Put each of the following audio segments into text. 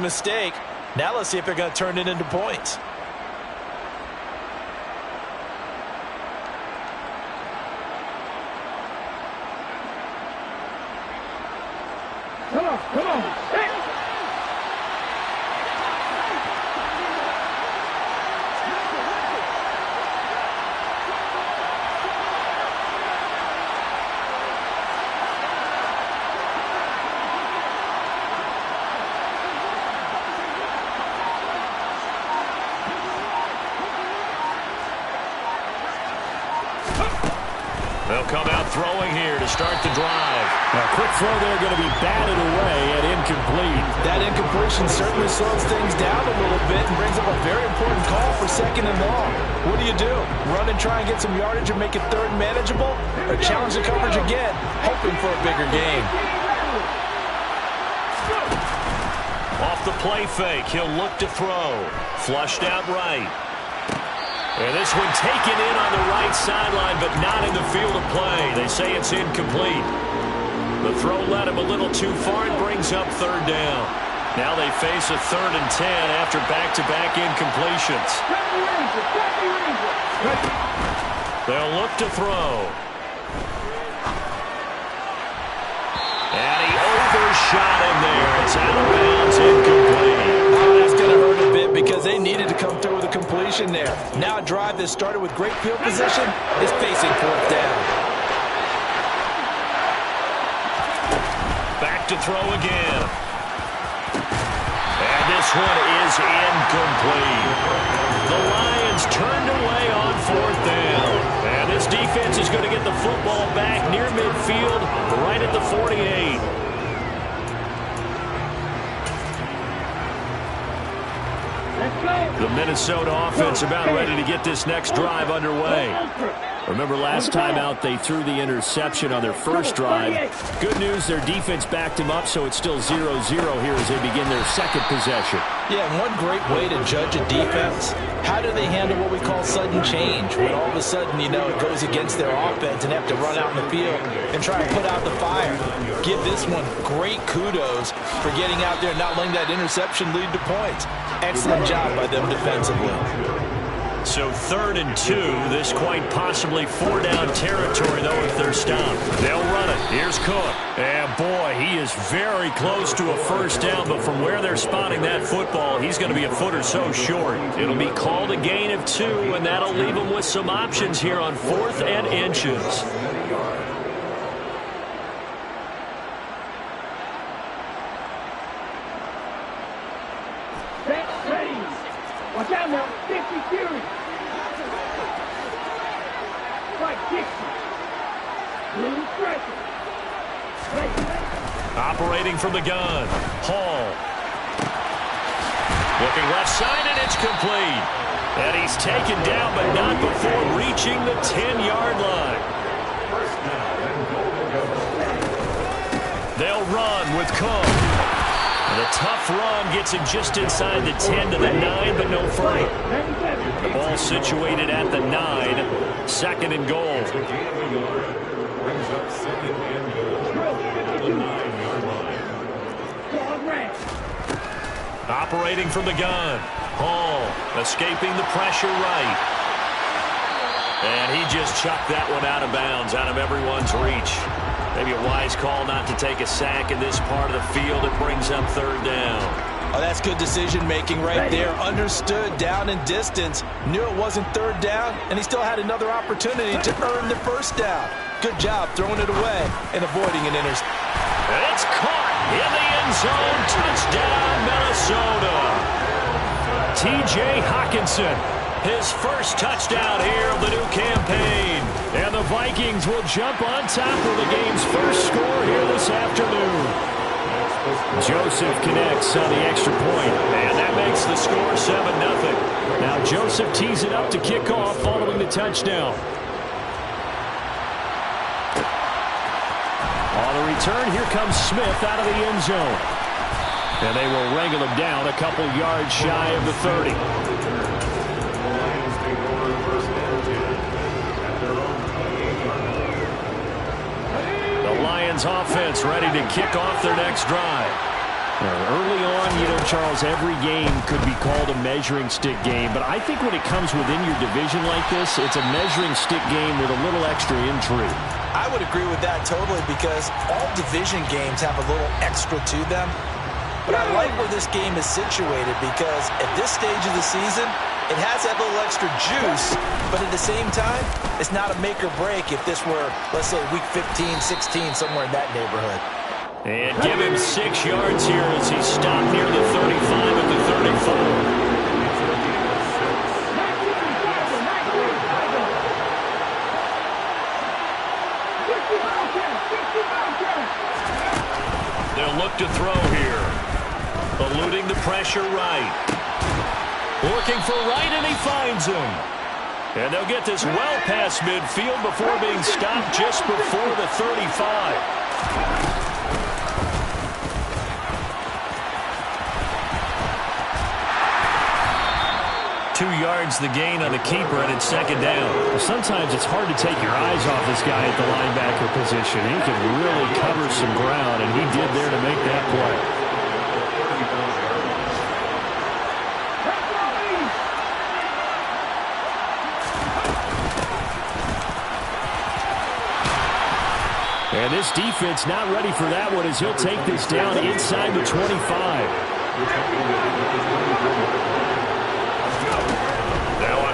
big mistake. Now let's see if they're going to turn it into points. Come on, come on. Hey. They'll come out throwing here to start the drive. A quick throw there going to be batted away and incomplete. That incompletion certainly slows things down a little bit and brings up a very important call for 2nd and long. What do? Run and try and get some yardage and make it 3rd and manageable? Or challenge the coverage again, hoping for a bigger gain? Off the play fake, he'll look to throw. Flushed out right. And this one taken in on the right sideline, but not in the field of play. They say it's incomplete. The throw led him a little too far and brings up 3rd down. Now they face a 3rd and 10 after back-to-back incompletions. They'll look to throw. And he overshot him there. It's out of bounds, incomplete. Oh, that's going to hurt a bit because they needed to come through with a completion there. Now a drive that started with great field position is facing 4th down. Back to throw again. And this one is incomplete. The Lions turned away on 4th down. And this defense is going to get the football back near midfield, right at the 48. The Minnesota offense about ready to get this next drive underway. Remember last time out they threw the interception on their first drive. Good news, their defense backed him up, so it's still 0-0 here as they begin their 2nd possession. Yeah, and one great way to judge a defense, how do they handle what we call sudden change? When all of a sudden, it goes against their offense and they have to run out in the field and try to put out the fire. Give this one great kudos for getting out there and not letting that interception lead to points. Excellent job by them defensively. So 3rd and 2, this quite possibly 4-down territory, though, if they're stopped. They'll run it. Here's Cook. And, boy, he is very close to a 1st down, but from where they're spotting that football, he's going to be a foot or so short. It'll be called a gain of 2, and that'll leave him with some options here on 4th and inches. Watch out now, 50 series. Right, 60. Blue pressure. Operating from the gun, Hall. Looking left side, and it's complete. And he's taken down, but not before reaching the 10-yard line. They'll run with Cook. The tough run gets him just inside the 10 to the 9, but no further. The ball situated at the 9, 2nd and goal. Operating from the gun, Hall escaping the pressure right. And he just chucked that one out of bounds, out of everyone's reach. Maybe a wise call not to take a sack in this part of the field. It brings up 3rd down. Oh, that's good decision-making right there. Understood down and distance. Knew it wasn't 3rd down, and he still had another opportunity to earn the 1st down. Good job throwing it away and avoiding an interception. And it's caught in the end zone. Touchdown, Minnesota. T.J. Hockenson, his first touchdown here of the new campaign. And the Vikings will jump on top of the game's first score here this afternoon. Joseph connects on the extra point, and that makes the score 7-0. Now Joseph tees it up to kick off following the touchdown. On the return, here comes Smith out of the end zone. And they will wrangle him down a couple yards shy of the 30. The Lions offense ready to kick off their next drive. Early on, Charles, every game could be called a measuring stick game, but I think when it comes within your division like this, it's a measuring stick game with a little extra intrigue. I would agree with that totally because all division games have a little extra to them. But I like where this game is situated because at this stage of the season, it has that little extra juice, but at the same time, it's not a make or break if this were, let's say, week 15, 16, somewhere in that neighborhood. And give him 6 yards here as he stopped near the 35 at the 34. They'll look to throw here. Eluding the pressure right. Looking for right, and he finds him. And they'll get this well past midfield before being stopped just before the 35. 2 yards the gain on the keeper, and it's second down. Well, sometimes it's hard to take your eyes off this guy at the linebacker position. He can really cover some ground, and he did there to make that play. And this defense not ready for that one as he'll take this down inside the 25.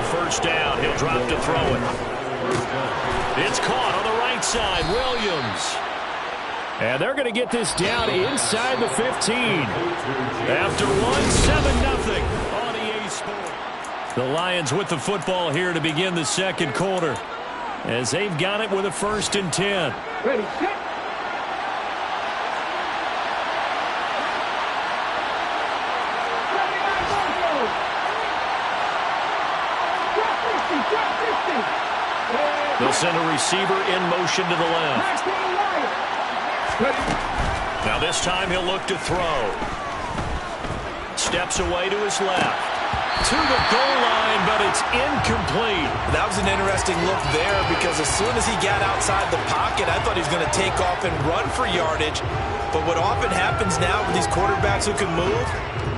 First down, he'll drop to throw it. It's caught on the right side, Williams. And they're going to get this down inside the 15. After one, 7-0 on EA Sports. The Lions with the football here to begin the second quarter as they've got it with a 1st and 10. Ready, set. They'll send a receiver in motion to the left. Now this time he'll look to throw. Steps away to his left. To the goal line, but it's incomplete. That was an interesting look there because as soon as he got outside the pocket, I thought he was going to take off and run for yardage. But what often happens now with these quarterbacks who can move,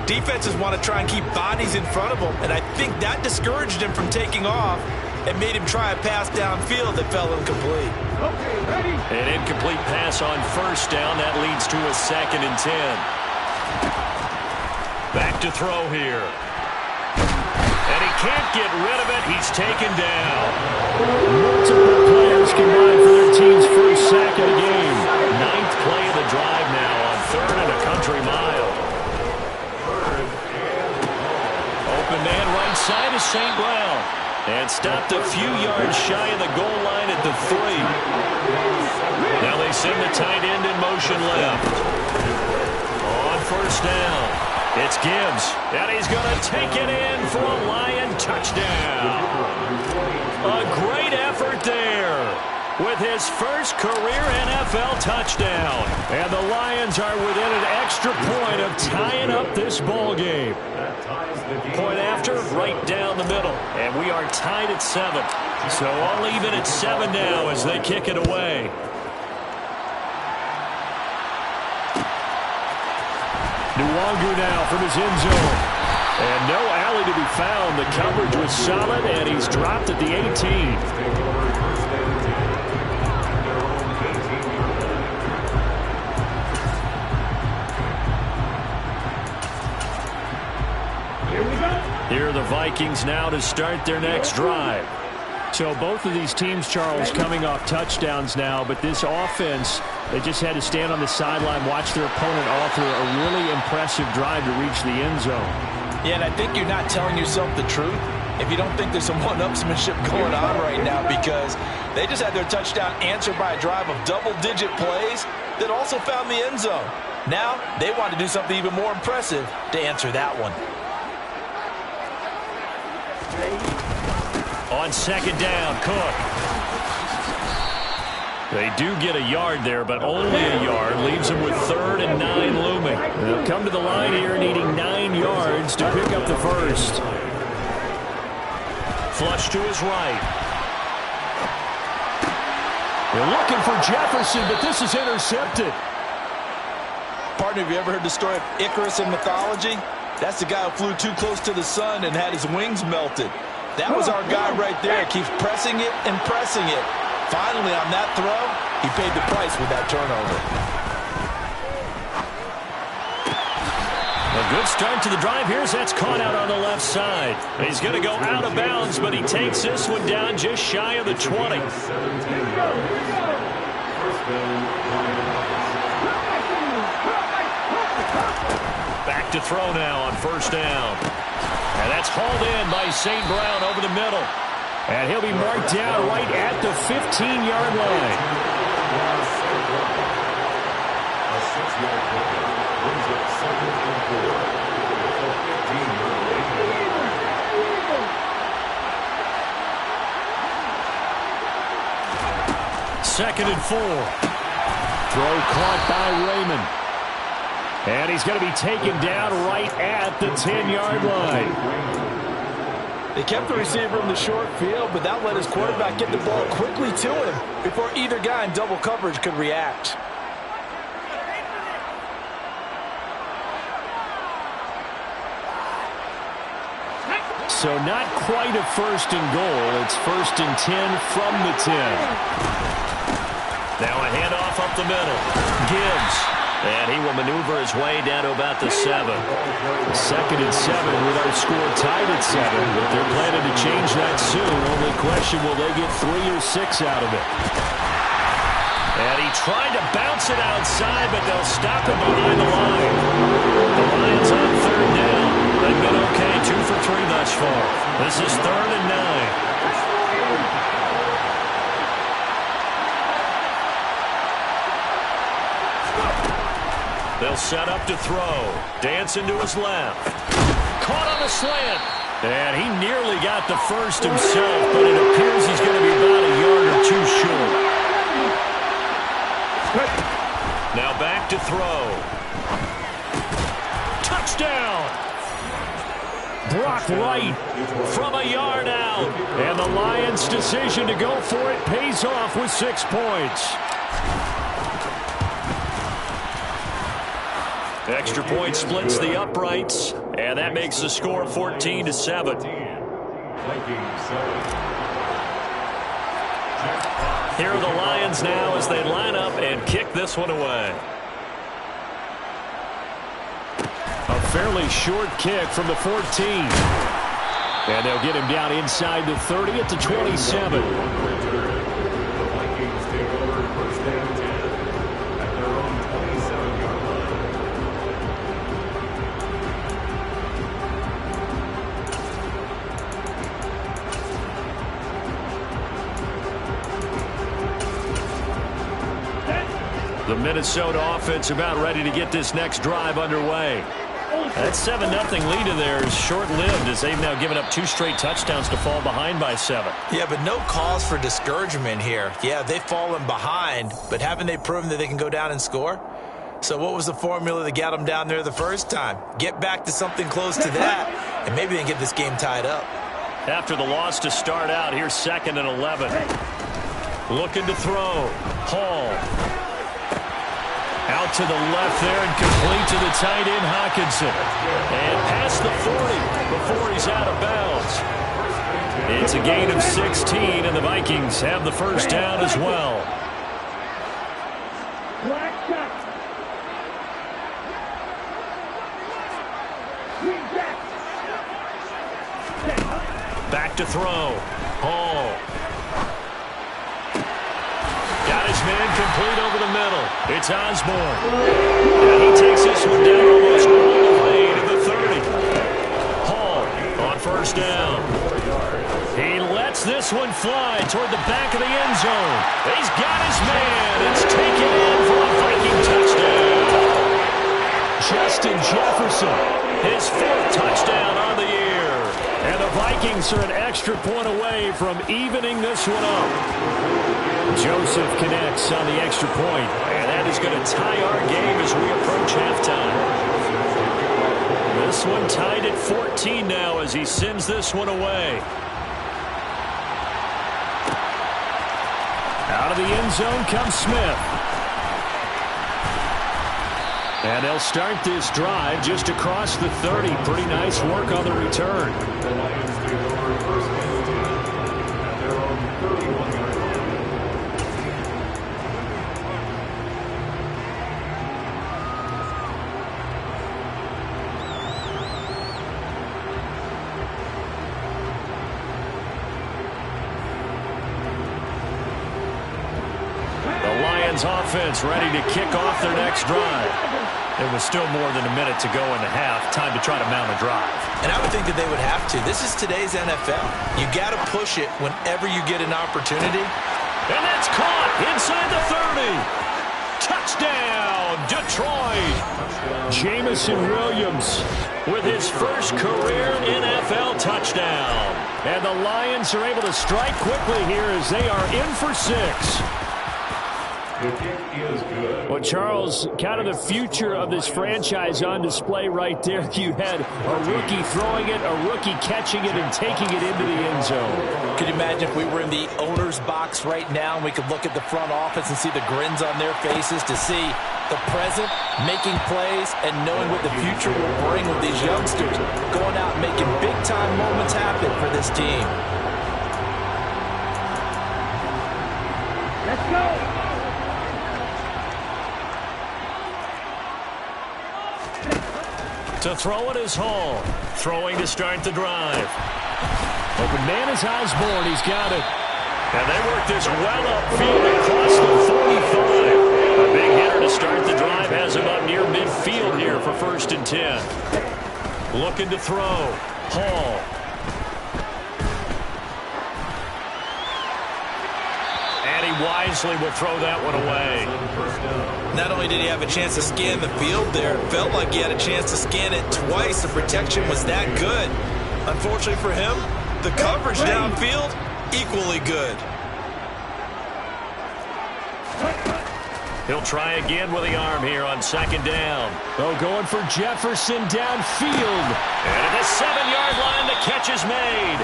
defenses want to try and keep bodies in front of them. And I think that discouraged him from taking off and made him try a pass downfield that fell incomplete. Okay, ready. An incomplete pass on first down. That leads to a 2nd and 10. Back to throw here. And he can't get rid of it. He's taken down. Multiple players combined for their team's first sack of the game. 9th play of the drive now on 3rd and a country mile. Open man right side is St. Brown. And stopped a few yards shy of the goal line at the 3. Now they send the tight end in motion left. On first down, it's Gibbs. And he's going to take it in for a Lion touchdown. A great effort there with his first career NFL touchdown. And the Lions are within an extra point of tying up this ball game. Point after, right down the middle. And we are tied at 7. So all even at 7 now as they kick it away. Nwangu now from his end zone. And no alley to be found. The coverage was solid, and he's dropped at the 18. Here are the Vikings now to start their next drive. So both of these teams, Charles, coming off touchdowns now, but this offense, they just had to stand on the sideline, watch their opponent author a really impressive drive to reach the end zone. Yeah, and I think you're not telling yourself the truth if you don't think there's some one-upsmanship going on right now because they just had their touchdown answered by a drive of double-digit plays that also found the end zone. Now they want to do something even more impressive to answer that one. On second down, Cook. They do get a yard there, but only a yard. Leaves them with 3rd and 9 looming. They'll come to the line here needing 9 yards to pick up the first. Flush to his right. They're looking for Jefferson, but this is intercepted. Partner, have you ever heard the story of Icarus in mythology? That's the guy who flew too close to the sun and had his wings melted. That was our guy right there. Keeps pressing it and pressing it. Finally, on that throw, he paid the price with that turnover. A good start to the drive. That's caught out on the left side. He's going to go out of bounds, but he takes this one down just shy of the 20. Back to throw now on first down. And that's hauled in by St. Brown over the middle. And he'll be marked down right at the 15-yard line. Second and 4. Throw caught by Raymond. And he's going to be taken down right at the 10-yard line. They kept the receiver in the short field, but that let his quarterback get the ball quickly to him before either guy in double coverage could react. So not quite a first and goal. It's first and 10 from the 10. Now a handoff up the middle. Gibbs. And he will maneuver his way down to about the 7. Second and 7 with our score tied at 7. But they're planning to change that soon. Only question, will they get 3 or 6 out of it? And he tried to bounce it outside, but they'll stop him behind the line. The Lions on third down. They've been okay, 2 for 3 thus far. This is 3rd and 9. They'll set up to throw. Dancing to his left. Caught on a slant. And he nearly got the first himself, but it appears he's going to be about a yard or 2 short. Now back to throw. Touchdown! Brock Wright from a yard out. And the Lions' decision to go for it pays off with 6 points. Extra point splits the uprights, and that makes the score 14-7. Here are the Lions now as they line up and kick this one away. A fairly short kick from the 14. And they'll get him down inside the 30 at the 27. The Minnesota offense about ready to get this next drive underway. That 7-0 lead of theirs is short-lived as they've now given up 2 straight touchdowns to fall behind by 7. Yeah, but no cause for discouragement here. Yeah, they've fallen behind, but haven't they proven that they can go down and score? So what was the formula that got them down there the first time? Get back to something close to that, and maybe they can get this game tied up. After the loss to start out, here's 2nd and 11. Looking to throw. Hall. Out to the left there and complete to the tight end, Hockenson. And past the 40 before he's out of bounds. It's a gain of 16, and the Vikings have the first down as well. Back to throw. Hall. Got his man complete over the middle. It's Osborne. And he takes this one down almost all the way to the 30. Hall on first down. He lets this one fly toward the back of the end zone. He's got his man. It's taken in for a Viking touchdown. Justin Jefferson, his 4th touchdown on the year. And the Vikings are an extra point away from evening this one up. Joseph connects on the extra point, and that is going to tie our game as we approach halftime. This one tied at 14 now as he sends this one away. Out of the end zone comes Smith. And they'll start this drive just across the 30. Pretty nice work on the return. Offense ready to kick off their next drive. There was still more than a minute to go in the half. Time to try to mount a drive. And I would think that they would have to. This is today's NFL. You got to push it whenever you get an opportunity. And that's caught inside the 30. Touchdown, Detroit. Jamison Williams with his first career NFL touchdown. And the Lions are able to strike quickly here as they are in for 6. Well, Charles, kind of the future of this franchise on display right there. You had a rookie throwing it, a rookie catching it, and taking it into the end zone. Could you imagine if we were in the owner's box right now and we could look at the front office and see the grins on their faces to see the present, making plays, and knowing what the future will bring with these youngsters going out and making big-time moments happen for this team. Let's go. To throw it is Hall. Throwing to start the drive. Open man is Osborne. He's got it. And they work this well upfield across the 45. A big hitter to start the drive has him up near midfield here for 1st and 10. Looking to throw. Hall. And he wisely will throw that one away. Not only did he have a chance to scan the field there, it felt like he had a chance to scan it twice. The protection was that good. Unfortunately for him, the coverage downfield, equally good. He'll try again with the arm here on 2nd down. Oh, going for Jefferson downfield. And at the 7-yard line, the catch is made.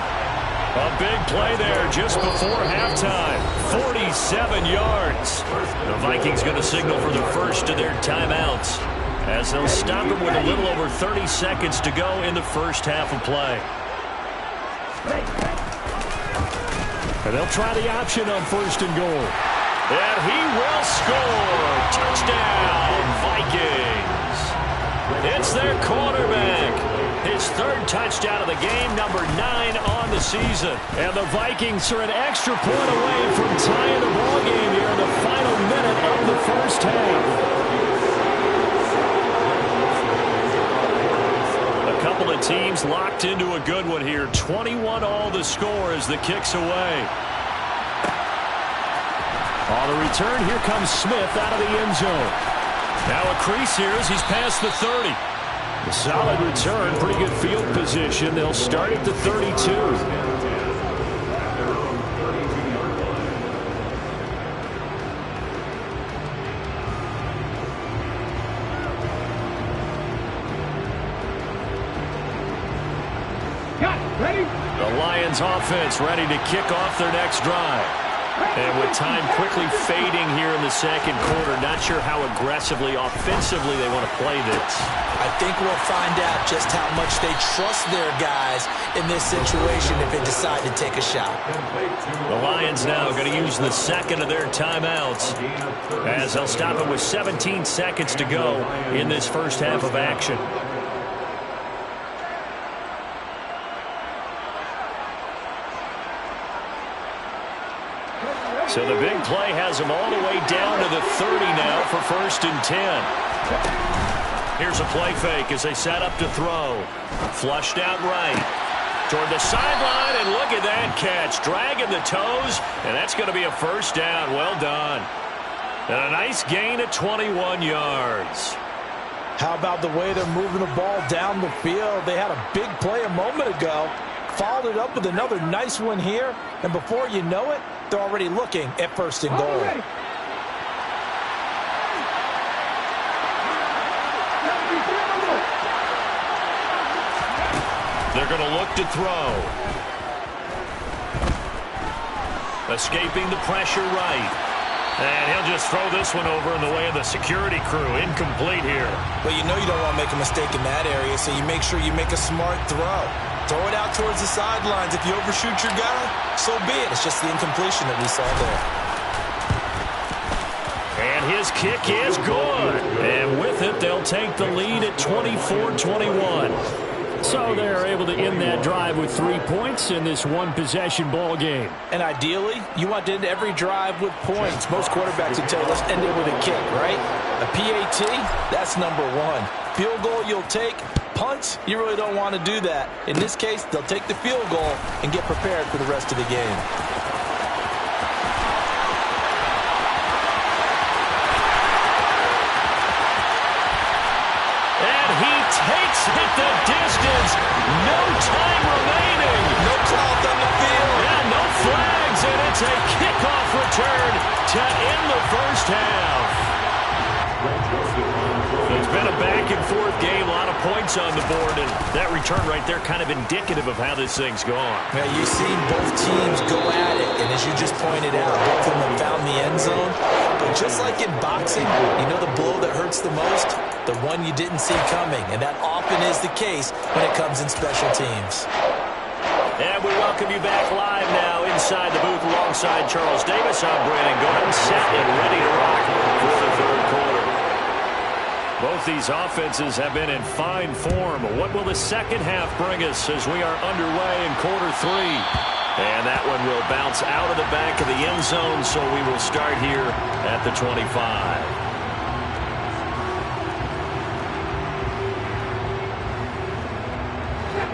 A big play there just before halftime. 47 yards. The Vikings going to signal for the first of their timeouts as they'll stop him with a little over 30 seconds to go in the first half of play. And they'll try the option on 1st and goal. And he will score. Touchdown, Vikings. It's their quarterback. His 3rd touchdown of the game, number 9 on the season. And the Vikings are an extra point away from tying the ball game here in the final minute of the first half. A couple of teams locked into a good one here. 21-all the score as the kick's away. On the return, here comes Smith out of the end zone. Now a crease here as he's past the 30. A solid return, pretty good field position. They'll start at the 32. The Lions offense ready to kick off their next drive. And with time quickly fading here in the second quarter, not sure how aggressively, offensively they want to play this. I think we'll find out just how much they trust their guys in this situation if they decide to take a shot. The Lions now going to use the second of their timeouts as they'll stop it with 17 seconds to go in this first half of action. So the big play has them all the way down to the 30 now for 1st and 10. Here's a play fake as they set up to throw. Flushed out right. Toward the sideline, and look at that catch. Dragging the toes, and that's going to be a 1st down. Well done. And a nice gain of 21 yards. How about the way they're moving the ball down the field? They had a big play a moment ago. Followed it up with another nice one here. And before you know it, they're already looking at 1st and goal. They're going to look to throw. Escaping the pressure right. And he'll just throw this one over in the way of the security crew. Incomplete here. Well, you know you don't want to make a mistake in that area, so you make sure you make a smart throw. Throw it out towards the sidelines. If you overshoot your guy, so be it. It's just the incompletion that we saw there. And his kick is good. And with it, they'll take the lead at 24-21. So they're able to end that drive with 3 points in this one-possession ball game. And ideally, you want to end every drive with points. Most quarterbacks would tell you, let's end it with a kick, right? A PAT, that's number one. Field goal you'll take. Punts, you really don't want to do that. In this case, they'll take the field goal and get prepared for the rest of the game. Takes it the distance. No time remaining. No cloth on the field. Yeah, no flags, and it's a kickoff return to end the first half. It's been a back-and-forth game, a lot of points on the board, and that return right there kind of indicative of how this thing's gone. Yeah, you've seen both teams go at it, and as you just pointed out, both of them found the end zone. But just like in boxing, you know the blow that hurts the most? The one you didn't see coming, and that often is the case when it comes in special teams. And we welcome you back live now inside the booth alongside Charles Davis. I'm Brandon Gordon, set and ready to rock for the third quarter. Both these offenses have been in fine form. What will the second half bring us as we are underway in quarter three? And that one will bounce out of the back of the end zone, so we will start here at the 25.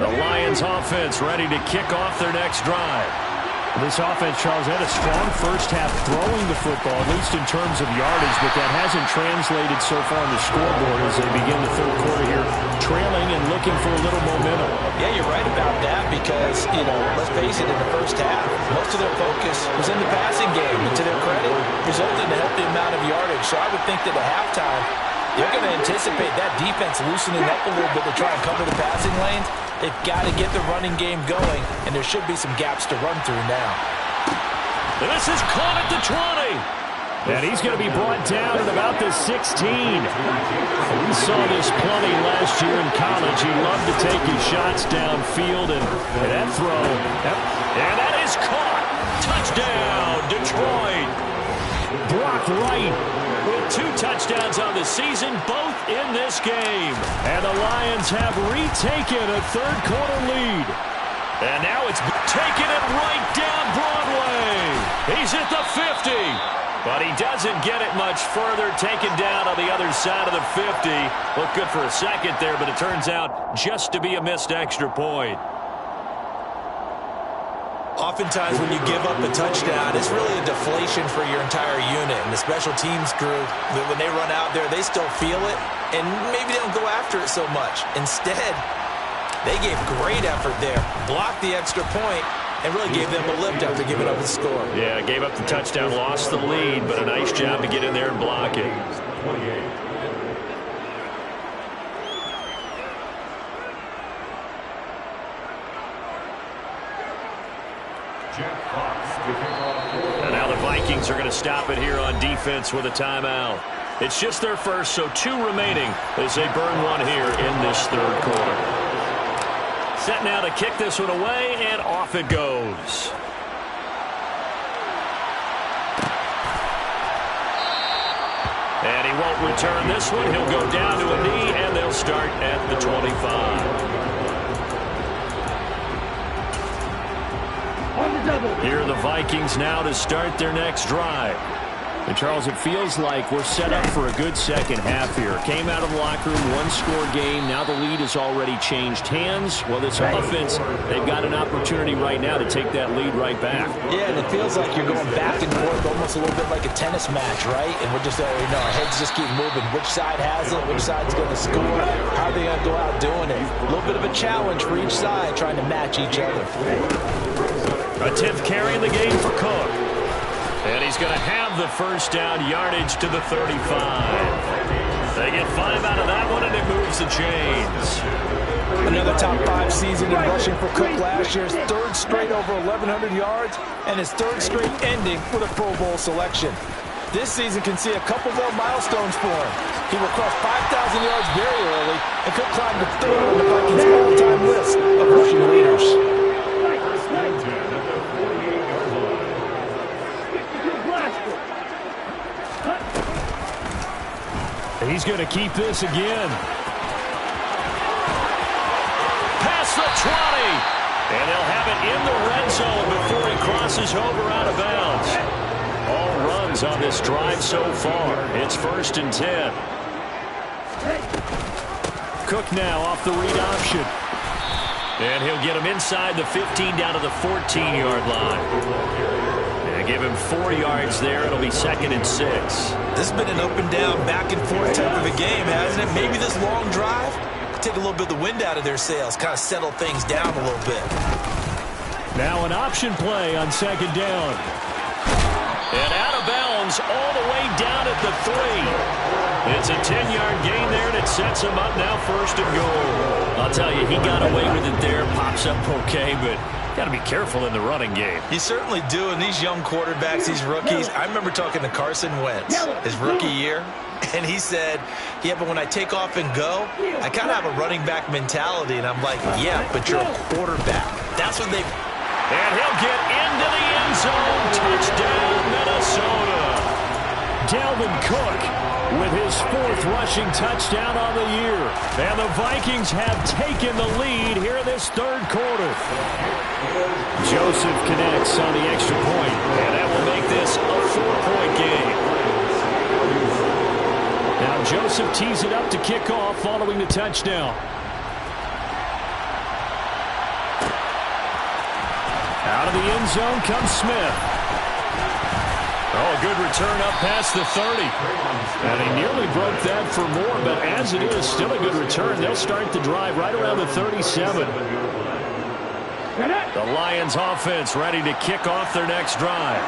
The Lions offense ready to kick off their next drive. This offense, Charles, had a strong first half throwing the football, at least in terms of yardage, but that hasn't translated so far on the scoreboard as they begin the third quarter here, trailing and looking for a little momentum. Yeah, you're right about that because, you know, let's face it, in the first half, most of their focus was in the passing game, and to their credit, resulted in a healthy amount of yardage. So I would think that at halftime, they're going to anticipate that defense loosening up a little bit to try and cover the passing lanes. They've got to get the running game going, and there should be some gaps to run through now. This is caught at the 20. And he's going to be brought down at about the 16. We saw this plenty last year in college. He loved to take his shots downfield, and that throw. And that is caught. Touchdown, Detroit. Brock Wright with 2 touchdowns on the season, both in this game. And the Lions have retaken a third quarter lead. And now it's taking it right down Broadway. He's at the 50. But he doesn't get it much further, taken down on the other side of the 50. Looked good for a second there, but it turns out just to be a missed extra point. Oftentimes when you give up a touchdown, it's really a deflation for your entire unit. And the special teams crew, when they run out there, they still feel it. And maybe they don't go after it so much. Instead, they gave great effort there, blocked the extra point, and really gave them a lift after giving up the score. Yeah, gave up the touchdown, lost the lead, but a nice job to get in there and block it. And now the Vikings are going to stop it here on defense with a timeout. It's just their first, so 2 remaining as they burn one here in this third quarter. Set now to kick this one away, and off it goes. And he won't return this one. He'll go down to a knee, and they'll start at the 25. Here are the Vikings now to start their next drive. And Charles, it feels like we're set up for a good second half here. Came out of the locker room, 1-score game. Now the lead has already changed hands. Well, this offense, they've got an opportunity right now to take that lead right back. Yeah, and it feels like you're going back and forth almost a little bit like a tennis match, right? And we're just, our heads just keep moving. Which side has it? Which side's going to score? How are they going to go out doing it? A little bit of a challenge for each side trying to match each other. A 10th carry in the game for Cook. And he's going to have the first down, yardage to the 35. They get 5 out of that one, and it moves the chains. Another top 5 season in rushing for Cook last year. His 3rd straight over 1,100 yards, and his 3rd straight ending with a Pro Bowl selection. This season can see a couple more milestones for him. He will cross 5,000 yards very early and could climb to third on the Vikings' all-time list of rushing leaders. He's going to keep this again. Past the 20. And they'll have it in the red zone before he crosses over out of bounds. All runs on this drive so far. It's 1st and 10. Cook now off the read option. And he'll get him inside the 15 down to the 14-yard line. And give him 4 yards there. It'll be 2nd and 6. This has been an up and down, back and forth type of a game, hasn't it? Maybe this long drive could take a little bit of the wind out of their sails, kind of settle things down a little bit. Now an option play on 2nd down. And out of bounds all the way down at the 3. It's a 10-yard gain there, and it sets him up now 1st and goal. I'll tell you, he got away with it there. Pops up okay, but got to be careful in the running game. You certainly do. And these young quarterbacks, these rookies, I remember talking to Carson Wentz his rookie year, and he said, yeah, but when I take off and go, I kind of have a running back mentality. And I'm like, yeah, but you're a quarterback. That's what they... And he'll get into the end zone. Touchdown, Minnesota. Dalvin Cook with his 4th rushing touchdown on the year. And the Vikings have taken the lead here in this 3rd quarter. Joseph connects on the extra point. And that will make this a 4-point game. Now Joseph tees it up to kick off following the touchdown. Out of the end zone comes Smith. Oh, a good return up past the 30. And he nearly broke that for more, but as it is, still a good return. They'll start the drive right around the 37. The Lions offense ready to kick off their next drive.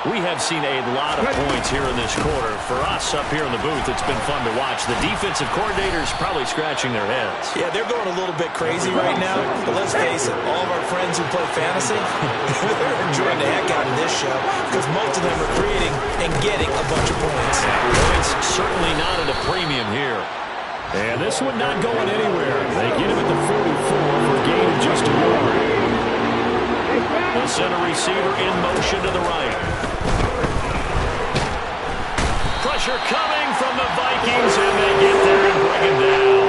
We have seen a lot of points here in this quarter. For us up here in the booth, it's been fun to watch. The defensive coordinators probably scratching their heads. Yeah, they're going a little bit crazy right now. But let's face it, all of our friends who play fantasy, they're enjoying the heck out of this show because most of them are creating and getting a bunch of points. Points certainly not at a premium here. And this one not going anywhere. They get him at the 44 for a gain of just a yard. The center receiver in motion to the right. Pressure coming from the Vikings, and they get there and bring him down.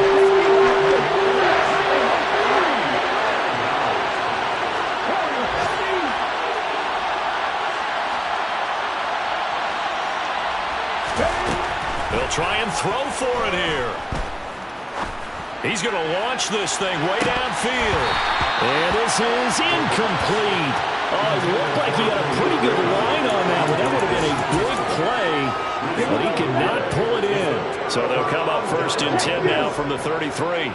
They'll try and throw for it here. He's going to launch this thing way downfield. And this is incomplete. Oh, it looked like he had a pretty good line on that one. That would have been a big play, but he could not pull it in. So they'll come up 1st and 10 now from the 33.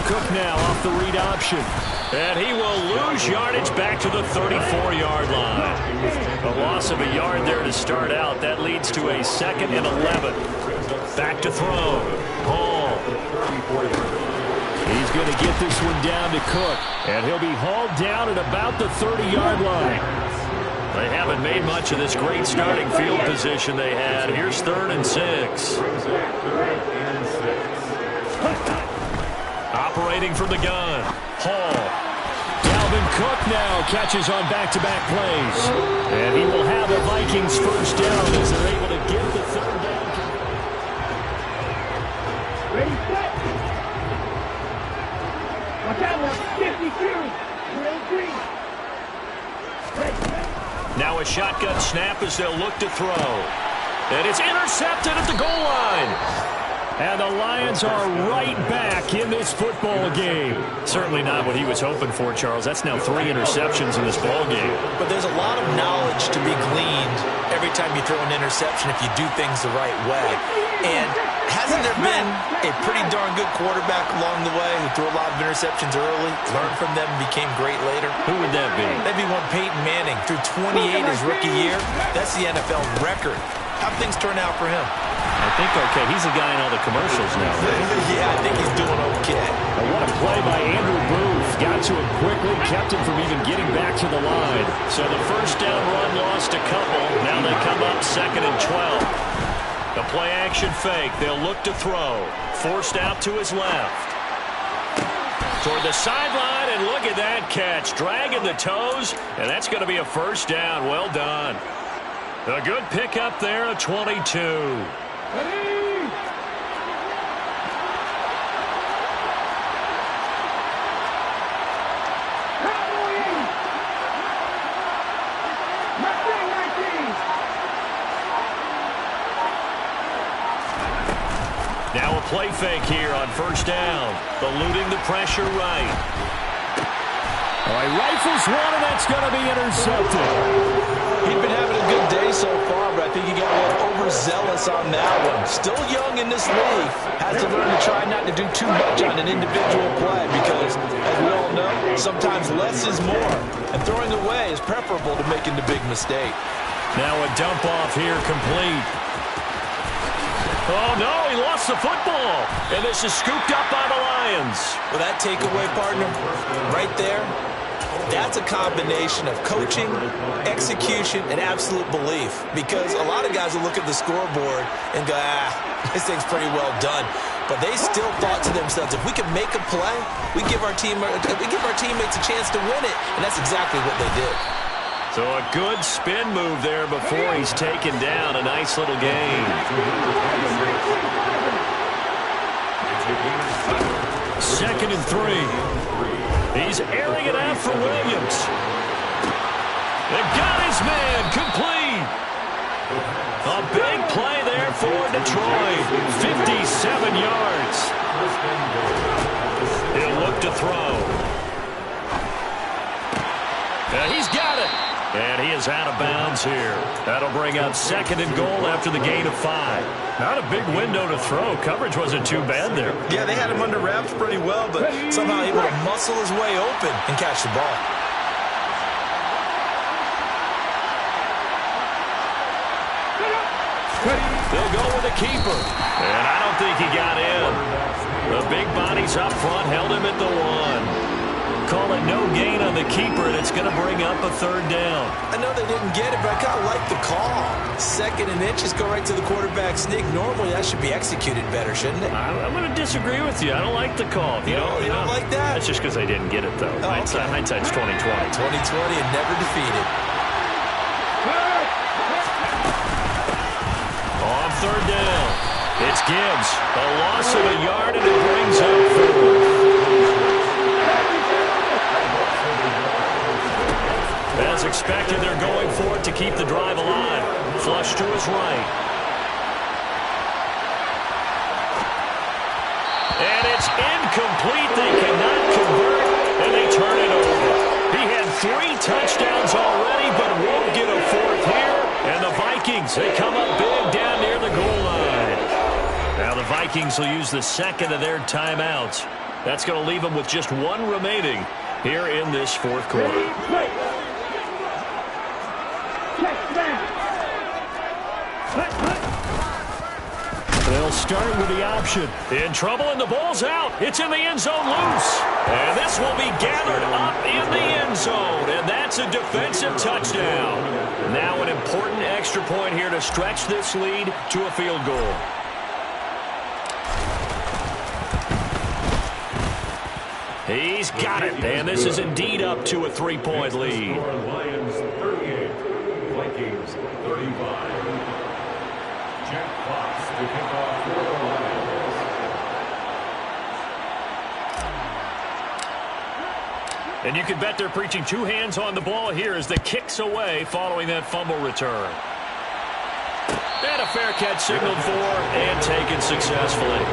Cook now off the read option. And he will lose yardage back to the 34-yard line. A loss of a yard there to start out. That leads to a 2nd and 11. Back to throw. Hall. He's going to get this one down to Cook. And he'll be hauled down at about the 30-yard line. They haven't made much of this great starting field position they had. Here's 3rd and 6. Operating from the gun. Hall. Dalvin Cook now catches on back-to-back plays. And he will have the Vikings 1st down as they're able to get the 3rd down. Ready, set. Watch out now. 50 series. Now a shotgun snap as they'll look to throw. And it's intercepted at the goal line. And the Lions are right back in this football game. Certainly not what he was hoping for, Charles. That's now 3 interceptions in this ball game. But there's a lot of knowledge to be gleaned every time you throw an interception if you do things the right way. And hasn't there been a pretty darn good quarterback along the way who threw a lot of interceptions early, learned from them, and became great later? Who would that be? That'd be one Peyton Manning. Threw 28 his rookie year. That's the NFL record. How'd things turn out for him? I think okay. He's a guy in all the commercials now. Yeah, I think he's doing okay. What a play by Andrew Booth. Got to it quickly, kept him from even getting back to the line. So the first down run lost a couple. Now they come up 2nd and 12. The play action fake. They'll look to throw. Forced out to his left. Toward the sideline, and look at that catch. Dragging the toes, and that's going to be a first down. Well done. A good pickup there, a 22. Now a play fake here on first down. Eluding the pressure right. All right, rifles one, and that's going to be intercepted. He's been having a good day so far, but I think he got a little overzealous on that one. Still young in this league. Has to learn to try not to do too much on an individual play because, as we all know, sometimes less is more. And throwing away is preferable to making the big mistake. Now a dump off here complete. Oh, no, he lost the football. And this is scooped up by the Lions. Well, that takeaway, partner, right there, that's a combination of coaching, execution, and absolute belief. Because a lot of guys will look at the scoreboard and go, this thing's pretty well done. But they still thought to themselves, if we can make a play, we give our teammates a chance to win it. And that's exactly what they did. So a good spin move there before he's taken down. A nice little gain. 2nd and 3. He's airing it out for Williams. They've got his man complete. A big play there for Detroit. 57 yards. He'll look to throw. He's got it. And he is out of bounds here. That'll bring up 2nd and goal after the gain of 5. Not a big window to throw. Coverage wasn't too bad there. Yeah, they had him under wraps pretty well, but somehow able to muscle his way open and catch the ball. They'll go with a keeper. And I don't think he got in. The big bodies up front held him at the 1. Call it no gain on the keeper, and it's going to bring up a 3rd down. I know they didn't get it, but I kind of like the call. 2nd and inches, go right to the quarterback sneak. Normally, that should be executed better, shouldn't it? I'm going to disagree with you. I don't like the call. You don't like that? That's just because they didn't get it, though. Oh, Hindsight's 2020. 2020 and never defeated. On 3rd down, it's Gibbs. A loss of a yard, and it brings up 4. As expected, they're going for it to keep the drive alive. Flush to his right. And it's incomplete. They cannot convert, and they turn it over. He had 3 touchdowns already, but won't get a 4th here. And the Vikings, they come up big down near the goal line. Now the Vikings will use the 2nd of their timeouts. That's going to leave them with just 1 remaining here in this 4th quarter. They'll start with the option. In trouble, and the ball's out. It's in the end zone loose. And this will be gathered up in the end zone. And that's a defensive touchdown. Now an important extra point here to stretch this lead to a field goal. He's got it. And this is indeed up to a 3-point lead. Lions 38, Vikings 35. Jack Fox to kick off for the Lions. And you can bet they're preaching 2 hands on the ball here as the kick's away following that fumble return. And a fair catch signaled for and taken successfully.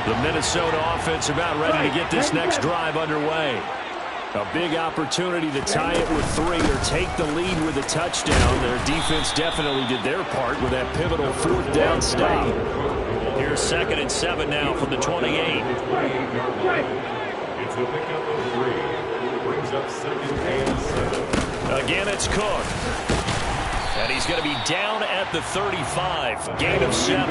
The Minnesota offense about ready to get this next drive underway. A big opportunity to tie it with 3 or take the lead with a touchdown. Their defense definitely did their part with that pivotal 4th down stop. Here's 2nd and 7 now from the 28. It's a pickup of 3. Brings up 2nd and 7. Again, it's Cook. And he's going to be down at the 35. Gain of 7.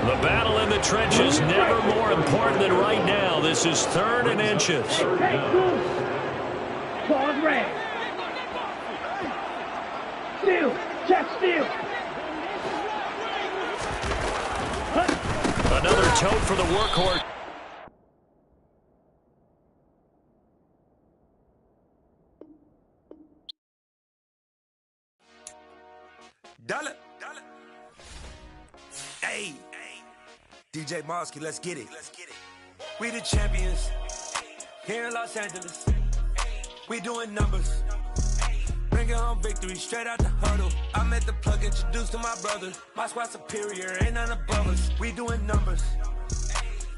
The battle in the trenches never more important than right now. This is 3rd and inches. Ball's red. Steal. Check steal. Another tote for the workhorse. Dollar. Hey. DJ Mosky, let's get it. We the champions here in Los Angeles. We doing numbers. Bringing home victory straight out the huddle. I'm at the plug, introduced to my brother. My squad superior, ain't none above us. We doing numbers.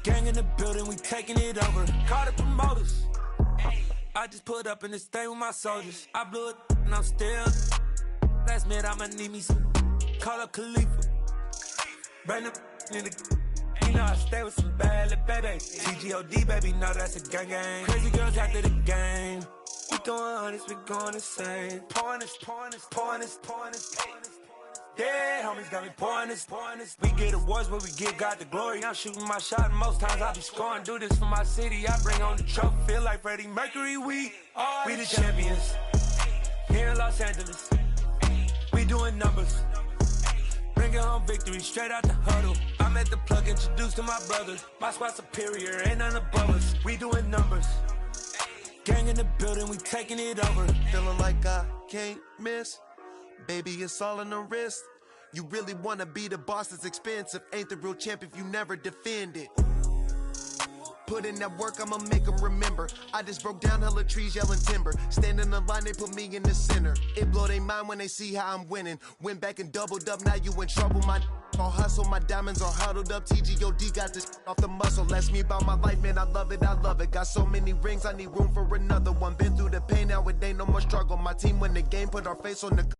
Gang in the building, we taking it over. Call the promoters. I just put up in this thing with my soldiers. I blew it and I'm still. Last minute, I'ma need me some. Call up Khalifa. Bring them in the. You know I stay with some bad little baby. TGOD, baby, know that's a gang gang. Crazy girls after the game. We throwing hundreds, we going insane. Pouring this. Yeah, homies got me pouring this. We get awards, but we give God the glory. I'm shooting my shot, and most times I be scoring. Do this for my city, I bring on the trophy. Feel like Freddie Mercury, we the champions. Here in Los Angeles. We doing numbers. Bringing home victory straight out the huddle. I'm at the plug, introduced to my brother. My squad superior, ain't none above us. We doing numbers. Gang in the building, we taking it over. Feeling like I can't miss. Baby, it's all in the wrist. You really wanna be the boss, it's expensive. Ain't the real champ if you never defend it. Put in that work, I'ma make them remember. I just broke down hella trees, yelling timber. Stand in the line, they put me in the center. It blow their mind when they see how I'm winning. Went back and doubled up, now you in trouble. My all hustle, my diamonds are huddled up. TGOD got this off the muscle. Ask me about my life, man, I love it. Got so many rings, I need room for another one. Been through the pain, now it ain't no more struggle. My team win the game, put our face on the